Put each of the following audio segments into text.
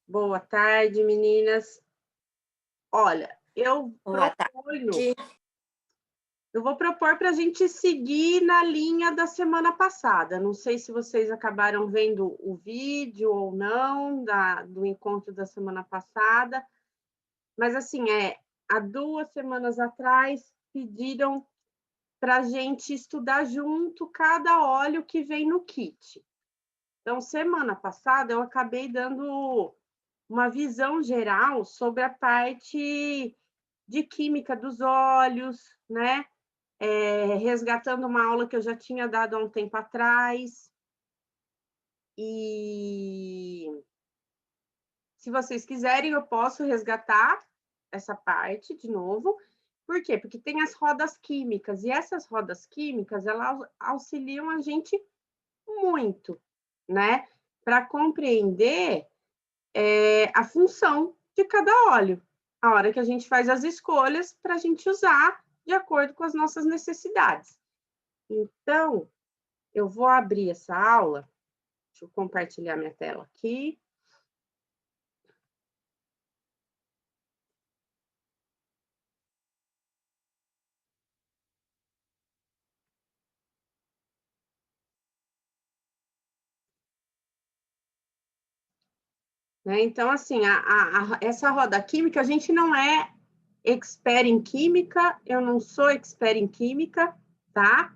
Boa tarde, meninas. Olha, Boa tarde. eu vou propor para a gente seguir na linha da semana passada. Não sei se vocês acabaram vendo o vídeo ou não do encontro da semana passada, mas assim, há 2 semanas atrás pediram para a gente estudar junto cada óleo que vem no kit. Então, semana passada eu acabei dando uma visão geral sobre a parte de química dos óleos, né? Resgatando uma aula que eu já tinha dado há um tempo atrás. E se vocês quiserem, eu posso resgatar essa parte de novo. Por quê? Porque tem as rodas químicas, e essas rodas químicas, elas auxiliam a gente muito, né? Para compreender a função de cada óleo, a hora que a gente faz as escolhas para a gente usar de acordo com as nossas necessidades. Então, eu vou abrir essa aula, deixa eu compartilhar minha tela aqui. Né? Então, assim, essa roda química, a gente não é expert em química, eu não sou expert em química, tá?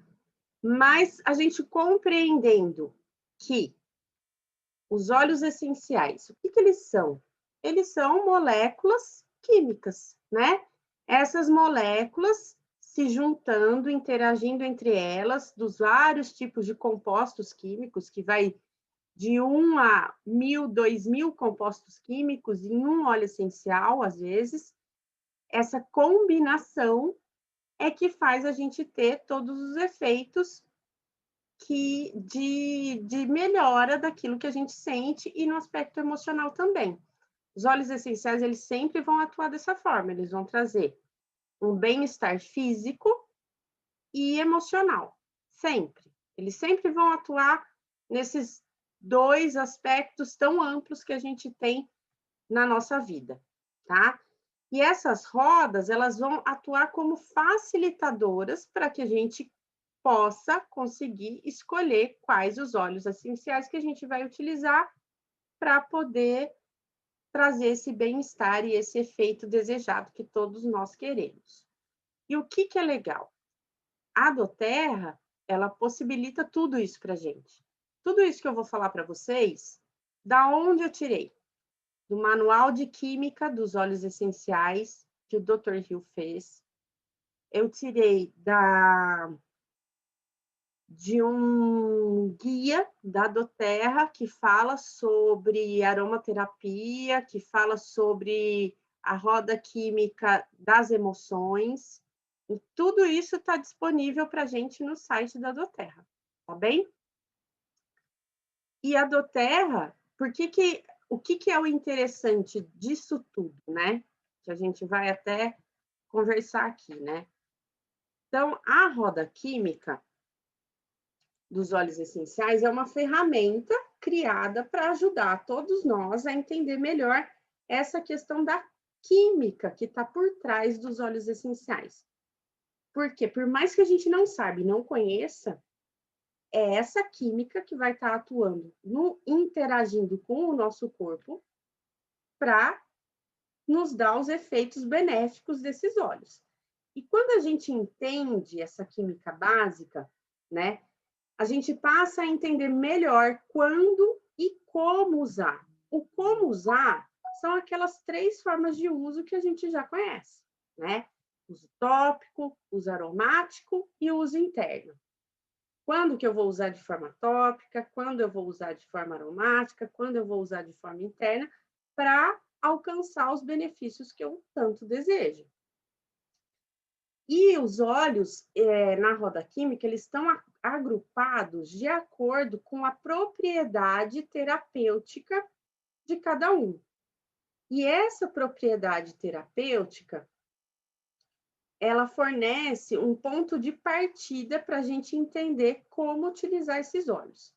Mas a gente compreendendo que os óleos essenciais, o que eles são? Eles são moléculas químicas, né? Essas moléculas se juntando, interagindo entre elas, dos vários tipos de compostos químicos, que vai de 1 a 1.000, 2.000 compostos químicos em um óleo essencial, às vezes. Essa combinação é que faz a gente ter todos os efeitos de melhora daquilo que a gente sente e no aspecto emocional também. Os óleos essenciais, eles sempre vão atuar dessa forma, eles vão trazer um bem-estar físico e emocional, sempre. Eles sempre vão atuar nesses 2 aspectos tão amplos que a gente tem na nossa vida, tá? E essas rodas, elas vão atuar como facilitadoras para que a gente possa conseguir escolher quais os óleos essenciais que a gente vai utilizar para poder trazer esse bem-estar e esse efeito desejado que todos nós queremos. E o que é legal? A doTERRA, ela possibilita tudo isso para a gente. Tudo isso que eu vou falar para vocês, da onde eu tirei? Do Manual de Química dos Óleos Essenciais, que o Dr. Hill fez. Eu tirei de um guia da doTERRA que fala sobre aromaterapia, que fala sobre a roda química das emoções. E tudo isso está disponível para a gente no site da doTERRA, tá bem? E a doTERRA, o que é o interessante disso tudo, né? Que a gente vai até conversar aqui, né? Então, a roda química dos óleos essenciais é uma ferramenta criada para ajudar todos nós a entender melhor essa questão da química que está por trás dos óleos essenciais. Porque, por mais que a gente não saiba e não conheça, é essa química que vai estar atuando, interagindo com o nosso corpo para nos dar os efeitos benéficos desses óleos. E quando a gente entende essa química básica, né, a gente passa a entender melhor quando e como usar. O como usar são aquelas 3 formas de uso que a gente já conhece, né? Uso tópico, uso aromático e uso interno. Quando que eu vou usar de forma tópica, quando eu vou usar de forma aromática, quando eu vou usar de forma interna, para alcançar os benefícios que eu tanto desejo. E os óleos, na roda química, eles estão agrupados de acordo com a propriedade terapêutica de cada um. E essa propriedade terapêutica, ela fornece um ponto de partida para a gente entender como utilizar esses óleos.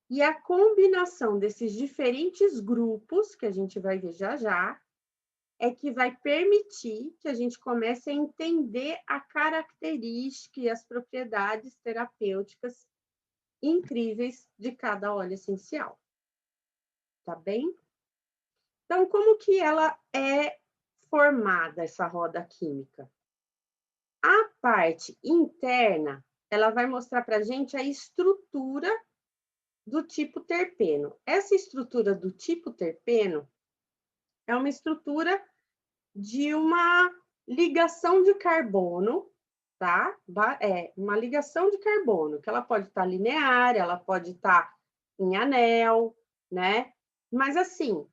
E a combinação desses diferentes grupos, que a gente vai ver já já, é que vai permitir que a gente comece a entender a característica e as propriedades terapêuticas incríveis de cada óleo essencial. Tá bem? Então, como que ela é formada, essa roda química? A parte interna, ela vai mostrar para a gente a estrutura do tipo terpeno. Essa estrutura do tipo terpeno é uma estrutura de uma ligação de carbono, tá? É uma ligação de carbono, que ela pode estar linear, ela pode estar em anel, né? Mas assim,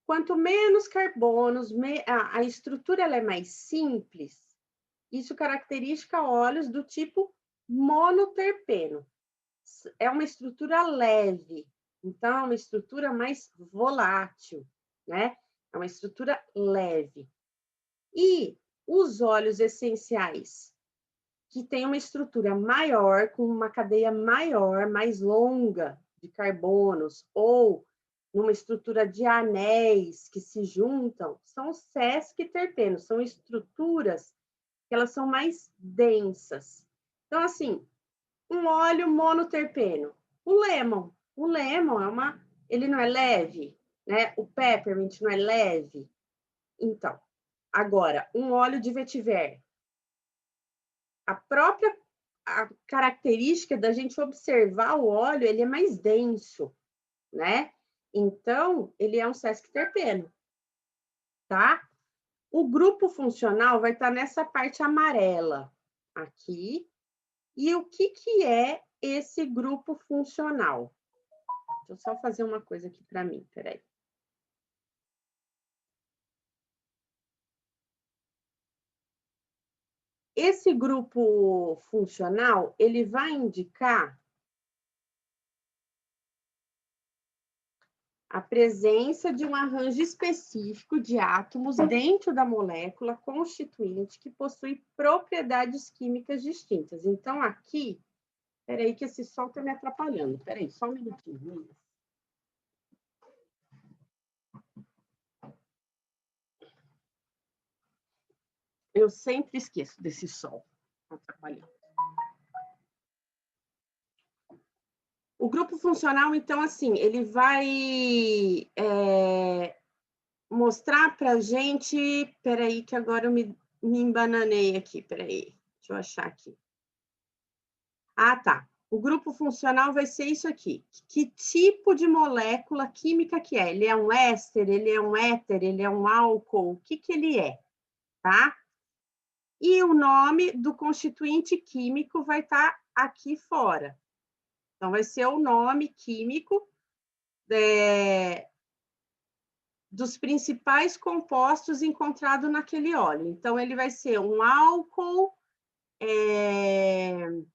quanto menos carbonos, a estrutura ela é mais simples, isso caracteriza óleos do tipo monoterpeno. É uma estrutura leve, então é uma estrutura mais volátil, né? É uma estrutura leve. E os óleos essenciais, que têm uma estrutura maior, com uma cadeia maior, mais longa de carbonos, ou numa estrutura de anéis que se juntam, são os sesquiterpenos, são estruturas que elas são mais densas. Então, assim, um óleo monoterpeno, o lemon ele não é leve, né? O peppermint não é leve. Então, agora, um óleo de vetiver, a própria característica da gente observar o óleo, ele é mais denso, né? Então, ele é um sesquiterpeno, tá? O grupo funcional vai estar nessa parte amarela aqui. E o que é esse grupo funcional? Deixa eu só fazer uma coisa aqui para mim, peraí. Esse grupo funcional, ele vai indicar a presença de um arranjo específico de átomos dentro da molécula constituinte que possui propriedades químicas distintas. Então, aqui, peraí que esse sol está me atrapalhando. Peraí, só um minutinho. Eu sempre esqueço desse sol atrapalhando. O grupo funcional, então, assim, ele vai mostrar para a gente... Peraí, que agora eu me embananei aqui, peraí, deixa eu achar aqui. Ah, tá. O grupo funcional vai ser isso aqui. Que tipo de molécula química que é? Ele é um éster, ele é um éter, ele é um álcool? O que ele é, tá? E o nome do constituinte químico vai estar aqui fora. Então, vai ser o nome químico dos principais compostos encontrados naquele óleo. Então, ele vai ser um álcool, ele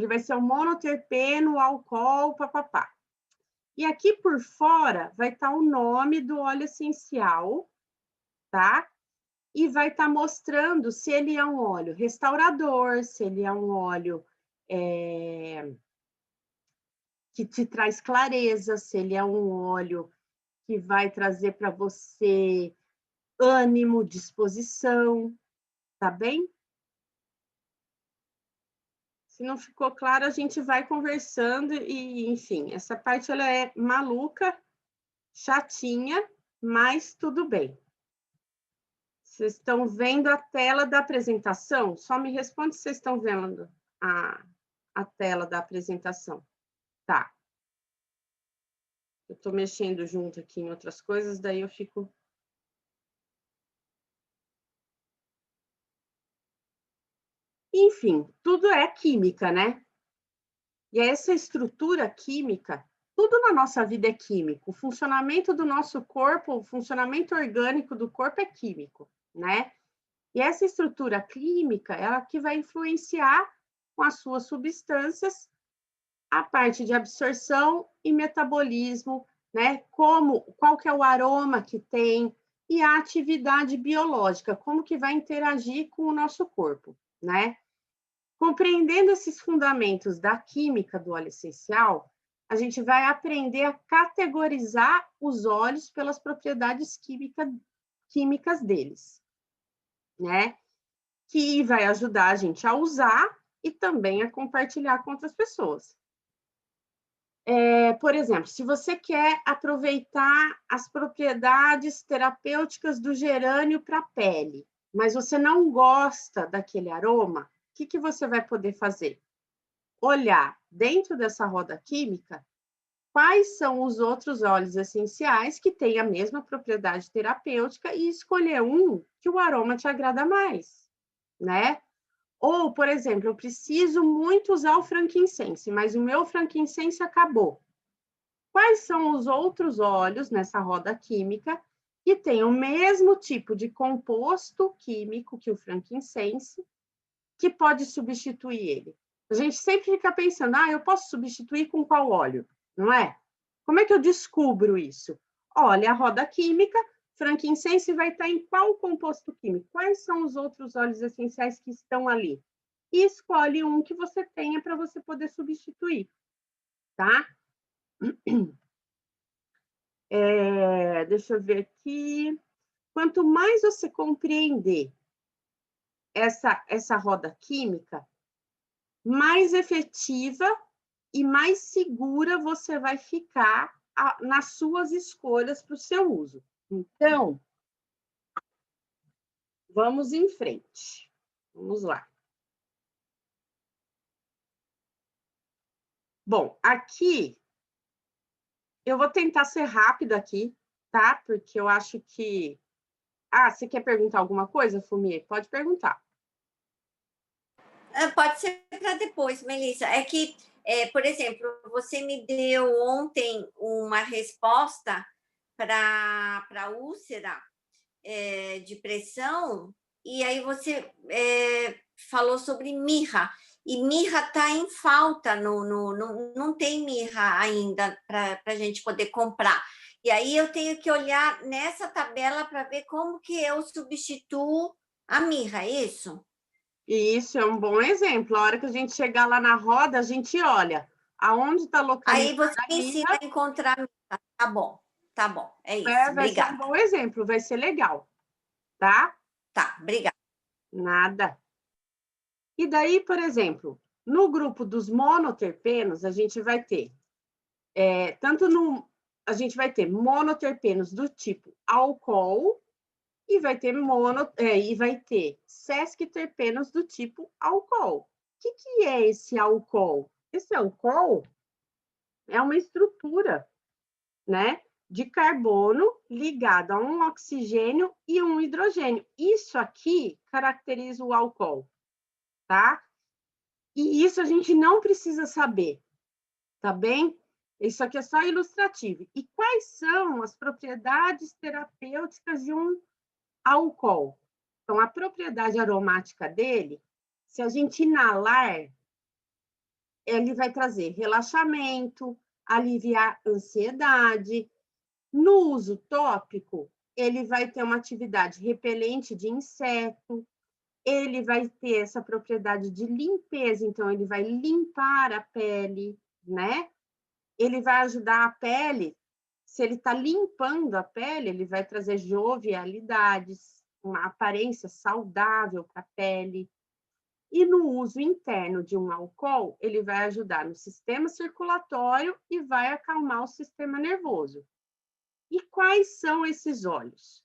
vai ser um monoterpeno, álcool, papapá. E aqui por fora vai estar o nome do óleo essencial, tá? E vai estar mostrando se ele é um óleo restaurador, se ele é um óleo que te traz clareza, se ele é um óleo que vai trazer para você ânimo, disposição, tá bem? Se não ficou claro, a gente vai conversando e, enfim, essa parte ela é maluca, chatinha, mas tudo bem. Vocês estão vendo a tela da apresentação? Só me responde se vocês estão vendo a tela da apresentação. Tá. Eu estou mexendo junto aqui em outras coisas, daí eu fico... Enfim, tudo é química, né? E essa estrutura química, tudo na nossa vida é químico. O funcionamento do nosso corpo, o funcionamento orgânico do corpo é químico, né? E essa estrutura química, ela que vai influenciar com as suas substâncias a parte de absorção e metabolismo, né? Qual que é o aroma que tem e a atividade biológica, como que vai interagir com o nosso corpo, né? Compreendendo esses fundamentos da química do óleo essencial, a gente vai aprender a categorizar os óleos pelas propriedades químicas deles, né? Que vai ajudar a gente a usar e também a compartilhar com outras pessoas. Por exemplo, se você quer aproveitar as propriedades terapêuticas do gerânio para a pele, mas você não gosta daquele aroma, o que você vai poder fazer? Olhar dentro dessa roda química quais são os outros óleos essenciais que têm a mesma propriedade terapêutica e escolher um que o aroma te agrada mais, né? Ou, por exemplo, eu preciso muito usar o frankincense, mas o meu frankincense acabou. Quais são os outros óleos nessa roda química que têm o mesmo tipo de composto químico que o frankincense, que pode substituir ele? A gente sempre fica pensando, eu posso substituir com qual óleo? Não é? Como é que eu descubro isso? Olha, a roda química, frankincense vai estar em qual composto químico? Quais são os outros óleos essenciais que estão ali? E escolhe um que você tenha para você poder substituir, tá? Deixa eu ver aqui. Quanto mais você compreender essa roda química, mais efetiva e mais segura você vai ficar nas suas escolhas para o seu uso. Então, vamos em frente. Vamos lá. Bom, aqui eu vou tentar ser rápida aqui, tá? Porque eu acho que... você quer perguntar alguma coisa, Fumie? Pode perguntar. Pode ser para depois, Melissa. É que, por exemplo, você me deu ontem uma resposta para úlcera de pressão, e aí você falou sobre mirra. E mirra está em falta, não tem mirra ainda para a gente poder comprar. E aí eu tenho que olhar nessa tabela para ver como que eu substituo a mirra, é isso? E isso é um bom exemplo. A hora que a gente chegar lá na roda, a gente olha aonde está localizada Aí você a me ensina mirra. a encontrar a mirra. Tá bom, é isso. Vai ser um Obrigada. bom exemplo, vai ser legal, tá? Tá, obrigada. Nada. E daí, por exemplo, no grupo dos monoterpenos, a gente vai ter a gente vai ter monoterpenos do tipo álcool e vai ter sesquiterpenos do tipo álcool. O que é esse álcool? Esse álcool é uma estrutura, né, de carbono ligado a um oxigênio e um hidrogênio. Isso aqui caracteriza o álcool, tá? E isso a gente não precisa saber, tá bem? Isso aqui é só ilustrativo. E quais são as propriedades terapêuticas de um álcool? Então, a propriedade aromática dele, se a gente inalar, ele vai trazer relaxamento, aliviar ansiedade. No uso tópico, ele vai ter uma atividade repelente de inseto, ele vai ter essa propriedade de limpeza, então ele vai limpar a pele, né? Ele vai ajudar a pele, se ele está limpando a pele, ele vai trazer jovialidades, uma aparência saudável para a pele. E no uso interno de um álcool, ele vai ajudar no sistema circulatório e vai acalmar o sistema nervoso. E quais são esses óleos?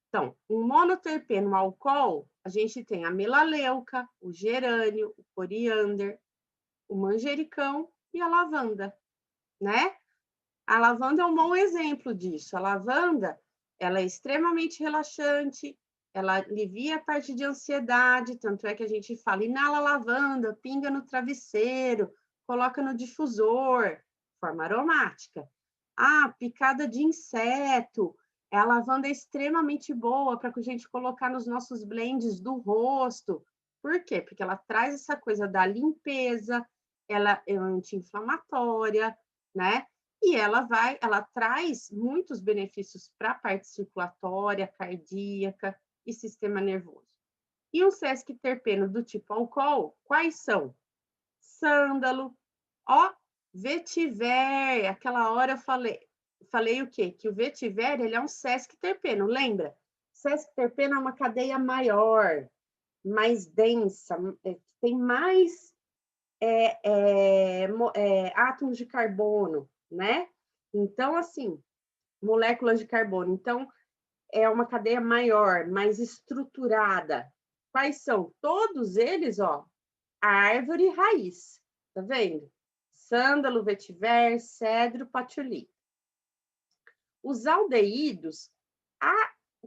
Então, um monoterpeno álcool, a gente tem a melaleuca, o gerânio, o coriander, o manjericão e a lavanda, né? A lavanda é um bom exemplo disso. A lavanda, ela é extremamente relaxante, ela alivia a parte de ansiedade, tanto é que a gente fala, inala lavanda, pinga no travesseiro, coloca no difusor, forma aromática. Picada de inseto, a lavanda é extremamente boa para a gente colocar nos nossos blends do rosto. Por quê? Porque ela traz essa coisa da limpeza, ela é anti-inflamatória, né? E ela traz muitos benefícios para a parte circulatória, cardíaca e sistema nervoso. E um sesquiterpeno do tipo álcool, quais são? Sândalo, Vetiver, aquela hora eu falei o quê? Que o vetiver, ele é um sesquiterpeno, lembra? Sesquiterpeno é uma cadeia maior, mais densa, tem mais átomos de carbono, né? Então, assim, moléculas de carbono. Então, é uma cadeia maior, mais estruturada. Quais são? Todos eles, ó, árvore e raiz, tá vendo? Sândalo, vetiver, cedro, patchouli. Os aldeídos,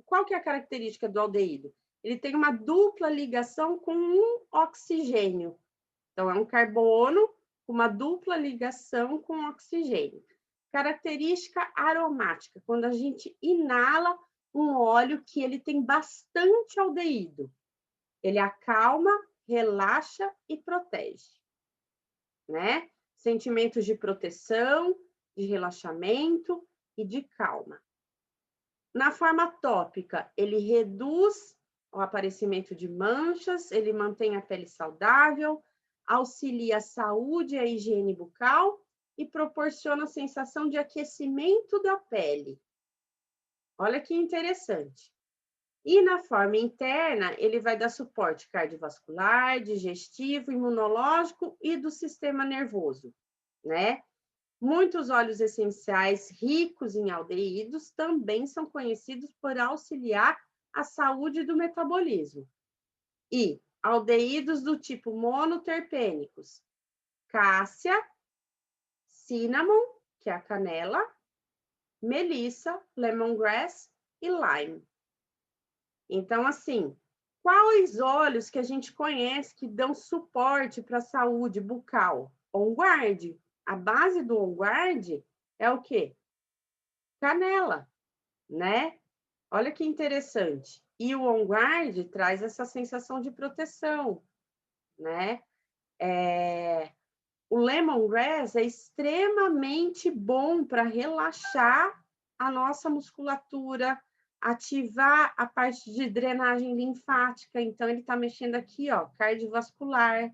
qual que é a característica do aldeído? Ele tem uma dupla ligação com um oxigênio. Então, é um carbono com uma dupla ligação com oxigênio. Característica aromática, quando a gente inala um óleo que ele tem bastante aldeído. Ele acalma, relaxa e protege, né? Sentimentos de proteção, de relaxamento e de calma. Na forma tópica, ele reduz o aparecimento de manchas, ele mantém a pele saudável, auxilia a saúde e a higiene bucal e proporciona a sensação de aquecimento da pele. Olha que interessante. E na forma interna, ele vai dar suporte cardiovascular, digestivo, imunológico e do sistema nervoso, né? Muitos óleos essenciais ricos em aldeídos também são conhecidos por auxiliar a saúde do metabolismo. E aldeídos do tipo monoterpênicos, cássia, cinnamon, que é a canela, melissa, lemongrass e lime. Então, assim, quais óleos que a gente conhece que dão suporte para a saúde bucal? On Guard. A base do On Guard é o quê? Canela, né? Olha que interessante. E o On Guard traz essa sensação de proteção, né? O lemongrass é extremamente bom para relaxar a nossa musculatura, ativar a parte de drenagem linfática. Então, ele está mexendo aqui, ó, cardiovascular,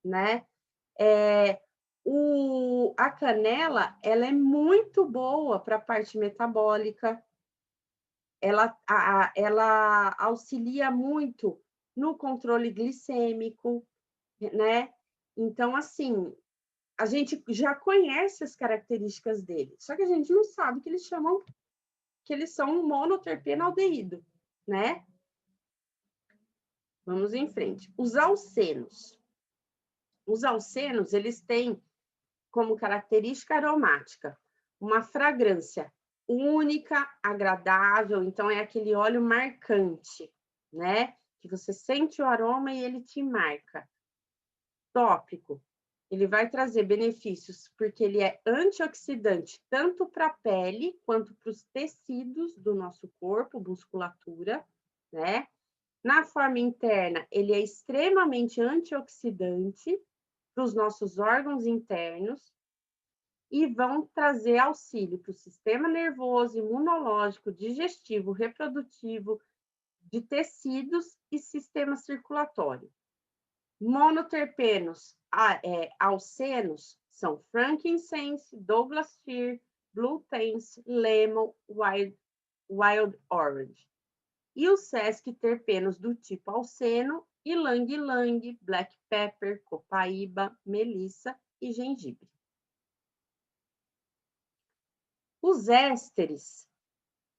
né? A canela, ela é muito boa para a parte metabólica. Ela auxilia muito no controle glicêmico, né? Então, assim, a gente já conhece as características dele, só que a gente não sabe que eles chamam, que eles são um monoterpeno aldeído, né? Vamos em frente. Os alcenos. Os alcenos, eles têm como característica aromática uma fragrância única, agradável, então é aquele óleo marcante, né? Que você sente o aroma e ele te marca. Tópico. Ele vai trazer benefícios porque ele é antioxidante tanto para a pele quanto para os tecidos do nosso corpo, musculatura, né? Na forma interna, ele é extremamente antioxidante para os nossos órgãos internos e vão trazer auxílio para o sistema nervoso, imunológico, digestivo, reprodutivo, de tecidos e sistema circulatório. Monoterpenos alcenos são frankincense, Douglas fir, blue tense, lemon, wild orange. E os sesquiterpenos do tipo alceno, ylang-ylang, black pepper, copaíba, melissa e gengibre. Os ésteres,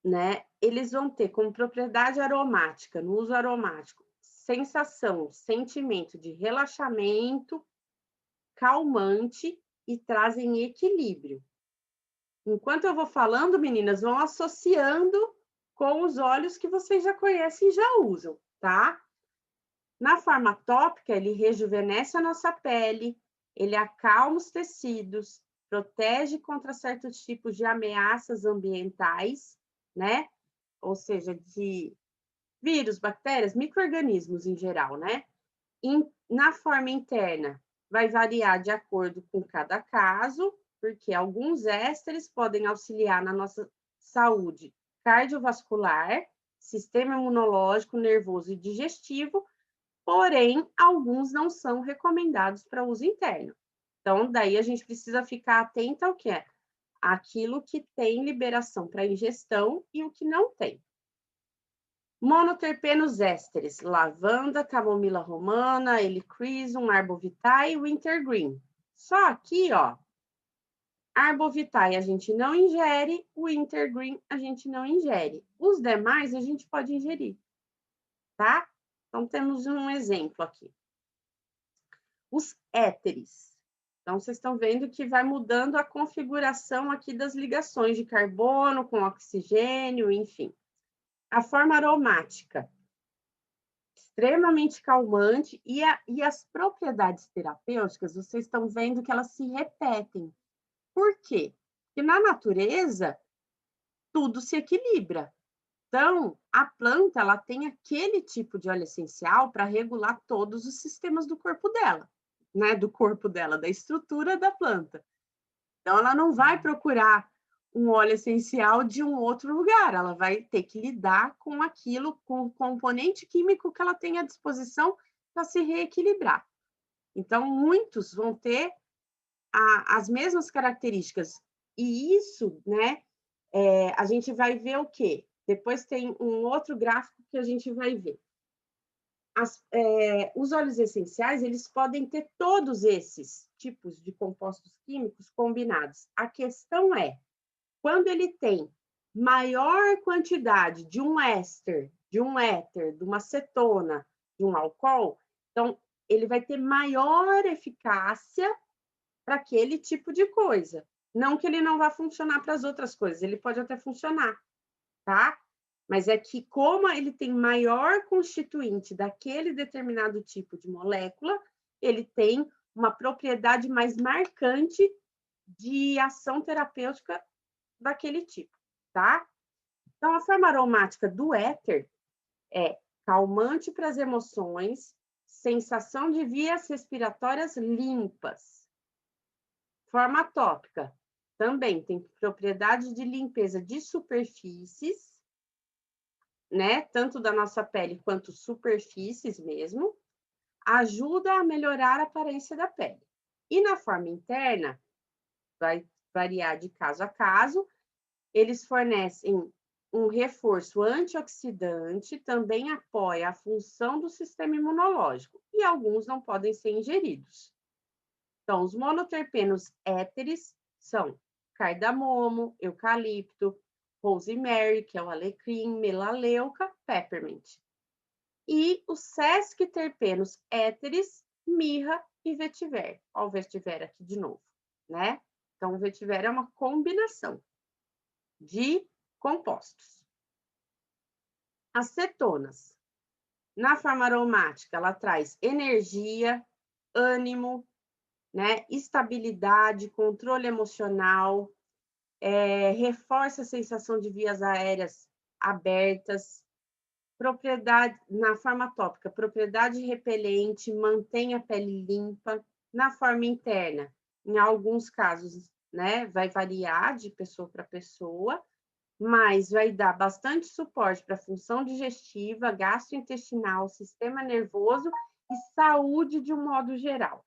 né, eles vão ter como propriedade aromática, no uso aromático, sensação, sentimento de relaxamento, calmante e trazem equilíbrio. Enquanto eu vou falando, meninas, vão associando com os óleos que vocês já conhecem e já usam, tá? Na forma tópica, ele rejuvenesce a nossa pele, ele acalma os tecidos, protege contra certos tipos de ameaças ambientais, né? Ou seja, de vírus, bactérias, micro-organismos em geral, né? Na forma interna, vai variar de acordo com cada caso, porque alguns ésteres podem auxiliar na nossa saúde cardiovascular, sistema imunológico, nervoso e digestivo, porém, alguns não são recomendados para uso interno. Então, daí a gente precisa ficar atenta ao que é aquilo que tem liberação para ingestão e o que não tem. Monoterpenos ésteres, lavanda, camomila romana, helichrysum, arbovitae e wintergreen. Só aqui, ó, arbovitae a gente não ingere, wintergreen a gente não ingere. Os demais a gente pode ingerir, tá? Então, temos um exemplo aqui. Os éteres. Então, vocês estão vendo que vai mudando a configuração aqui das ligações de carbono com oxigênio, enfim. A forma aromática, extremamente calmante, e as propriedades terapêuticas, vocês estão vendo que elas se repetem. Por quê? Porque na natureza, tudo se equilibra. Então, a planta ela tem aquele tipo de óleo essencial para regular todos os sistemas do corpo dela, né? Do corpo dela, da estrutura da planta. Então, ela não vai procurar um óleo essencial de um outro lugar, ela vai ter que lidar com aquilo, com o componente químico que ela tem à disposição para se reequilibrar. Então, muitos vão ter as mesmas características. E isso, né, a gente vai ver o quê? Depois tem um outro gráfico que a gente vai ver. Os óleos essenciais, eles podem ter todos esses tipos de compostos químicos combinados. A questão é, quando ele tem maior quantidade de um éster, de um éter, de uma cetona, de um álcool, então ele vai ter maior eficácia para aquele tipo de coisa. Não que ele não vá funcionar para as outras coisas, ele pode até funcionar, tá? Mas é que, como ele tem maior constituinte daquele determinado tipo de molécula, ele tem uma propriedade mais marcante de ação terapêutica daquele tipo, tá? Então, a forma aromática do éter é calmante para as emoções, sensação de vias respiratórias limpas. Forma tópica também tem propriedade de limpeza de superfícies, né? Tanto da nossa pele quanto superfícies mesmo. Ajuda a melhorar a aparência da pele. E na forma interna, vai variar de caso a caso, eles fornecem um reforço antioxidante, também apoia a função do sistema imunológico, e alguns não podem ser ingeridos. Então, os monoterpenos éteres são cardamomo, eucalipto, rosemary, que é o alecrim, melaleuca, peppermint. E os sesquiterpenos éteres, mirra e vetiver. Olha o vetiver aqui de novo, né? Então, o vetiver é uma combinação de compostos. As cetonas. Na forma aromática, ela traz energia, ânimo, né? Estabilidade, controle emocional, reforça a sensação de vias aéreas abertas, propriedade, na forma tópica, propriedade repelente, mantém a pele limpa. Na forma interna, em alguns casos, né, vai variar de pessoa para pessoa, mas vai dar bastante suporte para a função digestiva, gastrointestinal, sistema nervoso e saúde de um modo geral.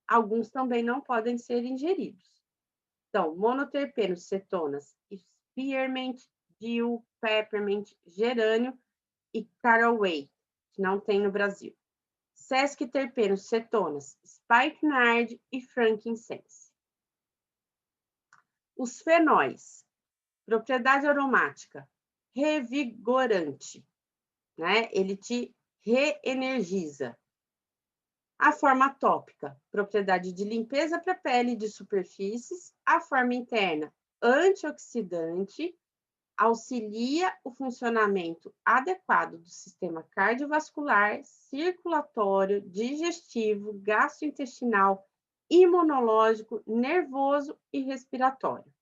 Alguns também não podem ser ingeridos. Então, monoterpenos, cetonas, spearmint, dill, peppermint, gerânio e caraway, que não tem no Brasil. Sesquiterpenos, cetonas, spikenard e frankincense. Os fenóis. Propriedade aromática, revigorante, né? Ele te reenergiza. A forma tópica, propriedade de limpeza para a pele e de superfícies. A forma interna, antioxidante, auxilia o funcionamento adequado do sistema cardiovascular, circulatório, digestivo, gastrointestinal, imunológico, nervoso e respiratório.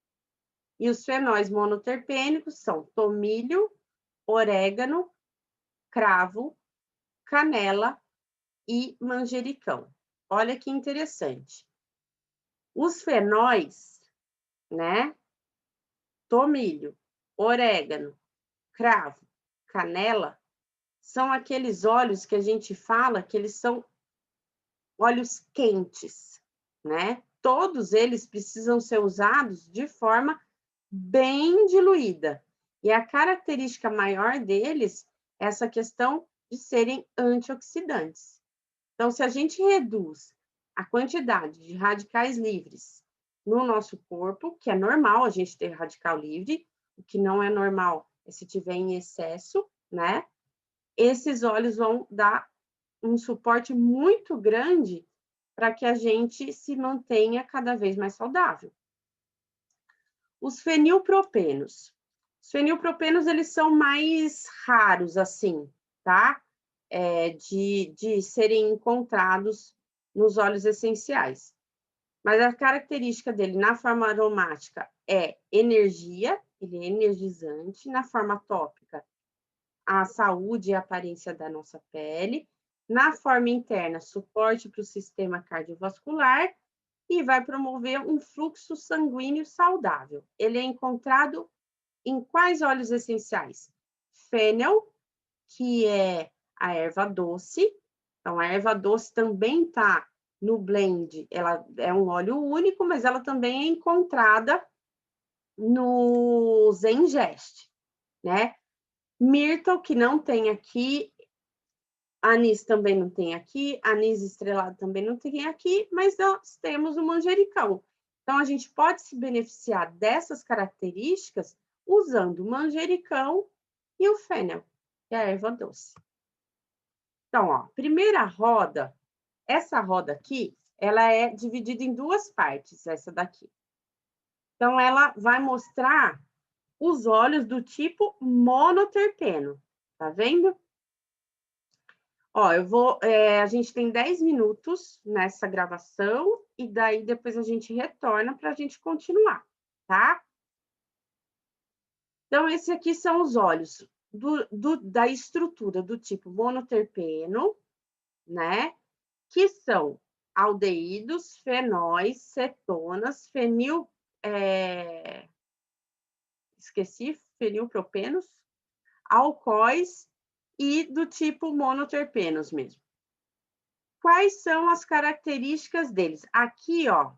E os fenóis monoterpênicos são tomilho, orégano, cravo, canela e manjericão. Olha que interessante. Os fenóis, né? Tomilho, orégano, cravo, canela, são aqueles óleos que a gente fala que eles são óleos quentes, né? todos eles precisam ser usados de forma bem diluída. E a característica maior deles é essa questão de serem antioxidantes. Então, se a gente reduz a quantidade de radicais livres no nosso corpo, que é normal a gente ter radical livre, o que não é normal é se tiver em excesso, né? Esses óleos vão dar um suporte muito grande para que a gente se mantenha cada vez mais saudável. Os fenilpropenos. Os fenilpropenos, eles são mais raros, assim, tá? De serem encontrados nos óleos essenciais. Mas a característica dele na forma aromática é energia, ele é energizante. Na forma tópica, a saúde e a aparência da nossa pele. Na forma interna, suporte para o sistema cardiovascular e vai promover um fluxo sanguíneo saudável. Ele é encontrado em quais óleos essenciais? Fennel, que é a erva doce. Então, a erva doce também está no blend. Ela é um óleo único, mas ela também é encontrada no Zengest, né? Myrtle, que não tem aqui, anis também não tem aqui, anis estrelado também não tem aqui, mas nós temos o manjericão. Então, a gente pode se beneficiar dessas características usando o manjericão e o fennel, que é a erva doce. Então, ó, primeira roda, essa roda aqui, ela é dividida em duas partes, essa daqui. Então, ela vai mostrar os óleos do tipo monoterpeno, tá vendo? Ó, a gente tem 10 minutos nessa gravação e daí depois a gente retorna para a gente continuar, tá? Então, esses aqui são os óleos da estrutura do tipo monoterpeno, né? Que são aldeídos, fenóis, cetonas, fenilpropenos, alcoóis e do tipo monoterpenos mesmo. Quais são as características deles? Aqui, ó,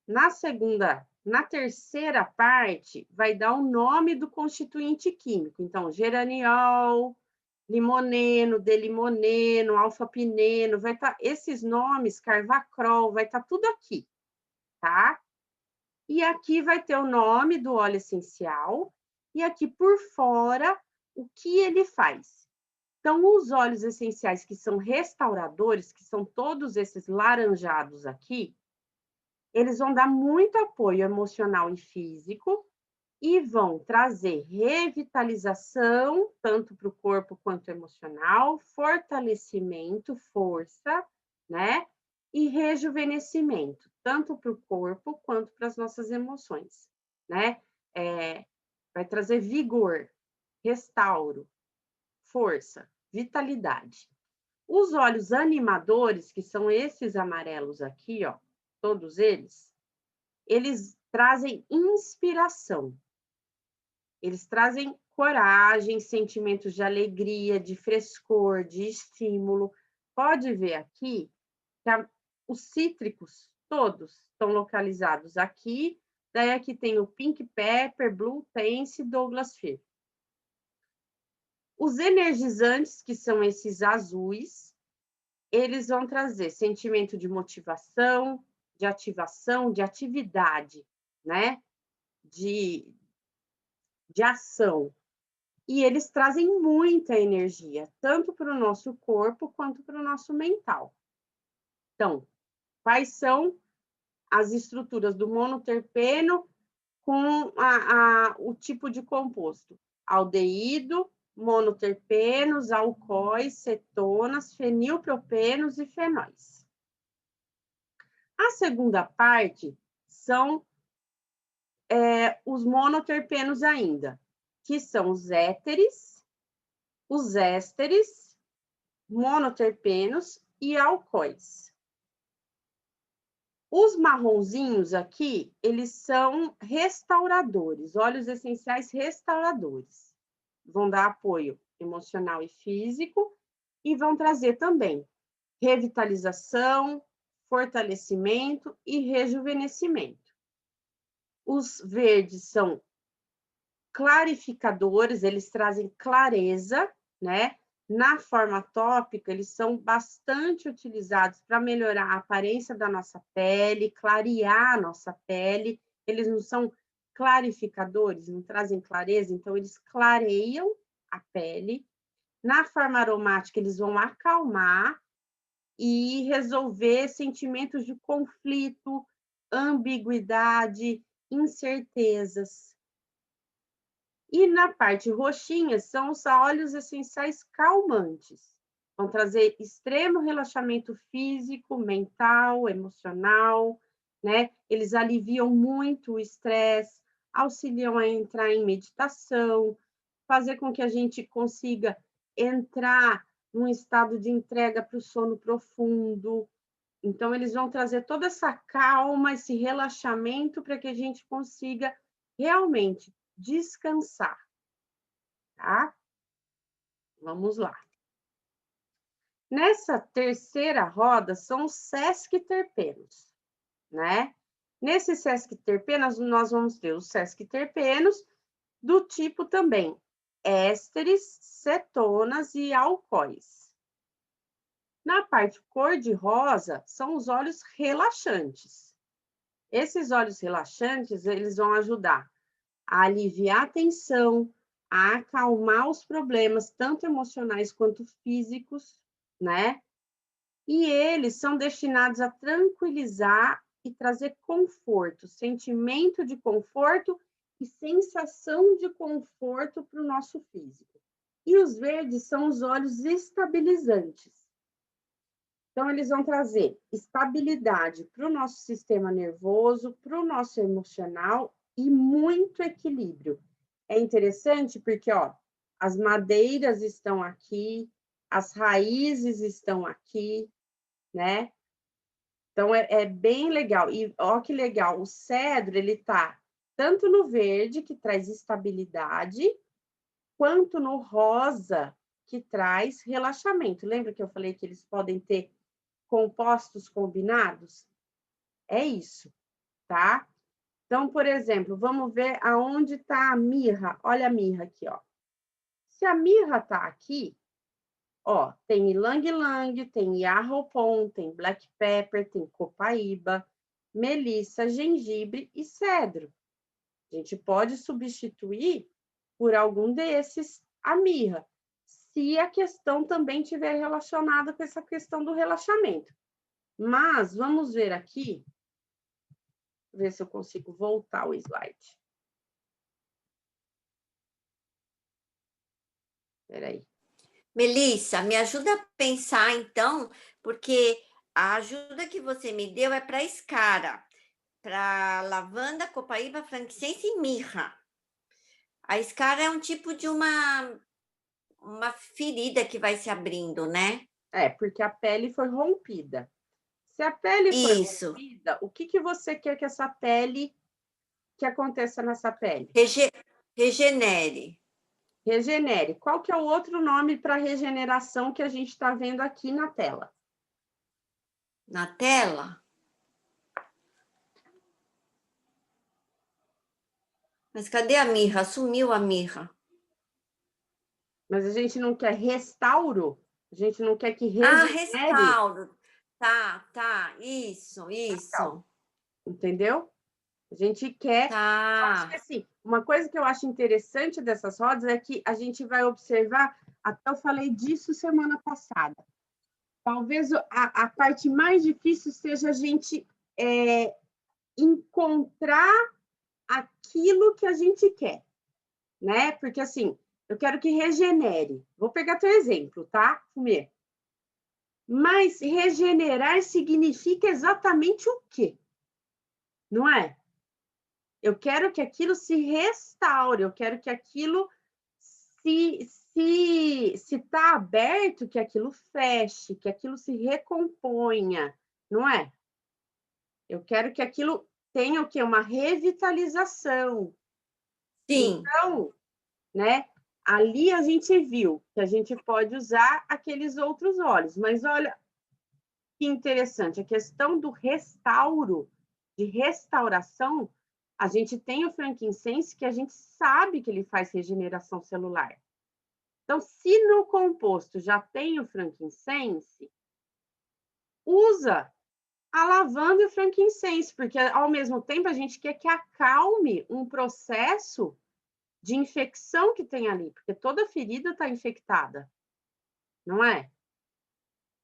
na terceira parte, vai dar o nome do constituinte químico. Então, geraniol, limoneno, delimoneno, alfa-pineno, vai estar esses nomes, carvacrol, vai estar tudo aqui, tá? E aqui vai ter o nome do óleo essencial e aqui por fora o que ele faz. Então, os óleos essenciais que são restauradores, que são todos esses laranjados aqui, eles vão dar muito apoio emocional e físico e vão trazer revitalização, tanto para o corpo quanto emocional, fortalecimento, força, né? E rejuvenescimento, tanto para o corpo quanto para as nossas emoções, né? Vai trazer vigor, restauro, força, vitalidade. Os óleos animadores, que são esses amarelos aqui, ó, todos eles trazem inspiração. Eles trazem coragem, sentimentos de alegria, de frescor, de estímulo. Pode ver aqui que os cítricos todos estão localizados aqui. Daí aqui tem o Pink Pepper, Blue Tense e Douglas Fir. Os energizantes, que são esses azuis, eles vão trazer sentimento de motivação, de ativação, de atividade, né? De ação. E eles trazem muita energia, tanto para o nosso corpo quanto para o nosso mental. Então, quais são as estruturas do monoterpeno com o tipo de composto? Aldeído, monoterpenos, alcoóis, cetonas, fenilpropenos e fenóis. A segunda parte são os monoterpenos ainda, que são os ésteres, monoterpenos e alcoóis. Os marronzinhos aqui, eles são restauradores, óleos essenciais restauradores. Vão dar apoio emocional e físico e vão trazer também revitalização, fortalecimento e rejuvenescimento. Os verdes são clarificadores, eles trazem clareza, né? Na forma tópica, eles são bastante utilizados para melhorar a aparência da nossa pele, clarear a nossa pele. Eles não são clarificadores, não trazem clareza, então eles clareiam a pele. Na forma aromática, eles vão acalmar e resolver sentimentos de conflito, ambiguidade, incertezas. E na parte roxinha são os óleos essenciais calmantes. Vão trazer extremo relaxamento físico, mental, emocional, né? Eles aliviam muito o estresse, auxiliam a entrar em meditação, fazer com que a gente consiga entrar num estado de entrega para o sono profundo. Então, eles vão trazer toda essa calma, esse relaxamento para que a gente consiga realmente descansar, tá? Vamos lá. Nessa terceira roda são os sesquiterpenos, né? Nesses sesquiterpenos, nós vamos ter os sesquiterpenos do tipo também ésteres, cetonas e alcoóis. Na parte cor-de-rosa, são os óleos relaxantes. Esses óleos relaxantes, eles vão ajudar a aliviar a tensão, a acalmar os problemas, tanto emocionais quanto físicos, né? E eles são destinados a tranquilizar e trazer conforto, sentimento de conforto e sensação de conforto para o nosso físico. E os verdes são os óleos estabilizantes. Então, eles vão trazer estabilidade para o nosso sistema nervoso, para o nosso emocional e muito equilíbrio. É interessante porque, ó, as madeiras estão aqui, as raízes estão aqui, né? Então, é bem legal. E, ó que legal, o cedro, ele tá tanto no verde, que traz estabilidade, quanto no rosa, que traz relaxamento. Lembra que eu falei que eles podem ter compostos combinados? É isso, tá? Então, por exemplo, vamos ver aonde está a mirra. Olha a mirra aqui, ó. Se a mirra está aqui, ó, tem ylang-ylang, tem yarroupon, tem black pepper, tem copaíba, melissa, gengibre e cedro. A gente pode substituir por algum desses a mirra, se a questão também estiver relacionada com essa questão do relaxamento. Mas vamos ver aqui, ver se eu consigo voltar o slide. Espera aí. Melissa, me ajuda a pensar, então, porque a ajuda que você me deu é para escara, para lavanda, copaíba, frankincense e mirra. A escara é um tipo de uma ferida que vai se abrindo, né? É, porque a pele foi rompida. Se a pele foi Isso. rompida, o que você quer que essa pele, que aconteça nessa pele? Regenere. Regenere. Qual que é o outro nome para regeneração que a gente está vendo aqui na tela? Na tela? Mas cadê a mirra? Sumiu a mirra. Mas a gente não quer restauro? A gente não quer que Ah, regenere? restauro. Tá. Isso. Entendeu? A gente quer... Eu acho que, Tá. assim, uma coisa que eu acho interessante dessas rodas é que a gente vai observar, até eu falei disso semana passada, talvez a parte mais difícil seja a gente encontrar aquilo que a gente quer, né? Porque, assim, eu quero que regenere. Vou pegar teu exemplo, tá, Fumê? Mas regenerar significa exatamente o quê? Não é? Eu quero que aquilo se restaure, eu quero que aquilo, se está aberto, que aquilo feche, que aquilo se recomponha, não é? Eu quero que aquilo tenha o quê? Uma revitalização. Sim. Então, né, ali a gente viu que a gente pode usar aqueles outros óleos, mas olha que interessante, a questão do restauro, de restauração, a gente tem o frankincense que a gente sabe que ele faz regeneração celular. Então, se no composto já tem o frankincense, usa a lavanda e o frankincense, porque ao mesmo tempo a gente quer que acalme um processo de infecção que tem ali, porque toda ferida está infectada, não é?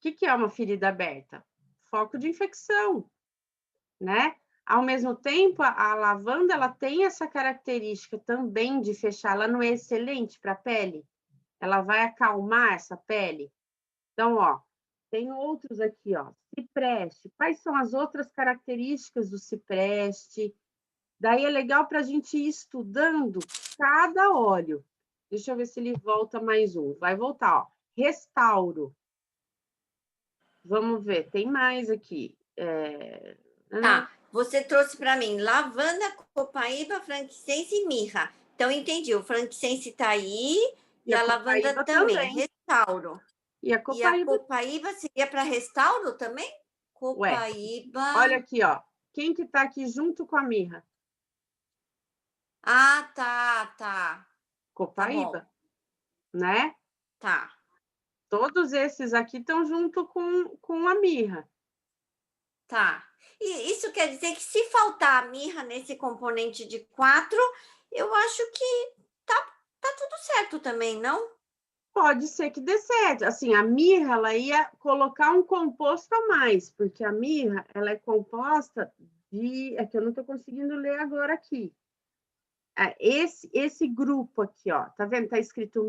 O que é uma ferida aberta? Foco de infecção, né? Ao mesmo tempo, a lavanda ela tem essa característica também de fechar, ela não é excelente para a pele? Ela vai acalmar essa pele? Então, ó, tem outros aqui, ó, cipreste. Quais são as outras características do cipreste? Daí é legal para a gente ir estudando cada óleo. Deixa eu ver se ele volta mais um. Vai voltar, ó. Restauro. Vamos ver, tem mais aqui. Tá, você trouxe para mim lavanda, copaíba, frankincense e mirra. Então, entendi. O frankincense está aí e a lavanda copaíba também. Restauro. E a E a copaíba. copaíba seria para restauro também? Ué, Copaíba. olha aqui, ó. Quem que tá aqui junto com a mirra? Ah, tá. Tá Copaíba, bom. né? Tá. Todos esses aqui estão junto com a mirra. Tá. E isso quer dizer que se faltar a mirra nesse componente de 4, eu acho que tá tudo certo também, não? Pode ser que dê certo. Assim, a mirra, ela ia colocar um composto a mais, porque a mirra, ela é composta de... É que eu não estou conseguindo ler agora aqui. Esse grupo aqui, ó, tá vendo? Tá escrito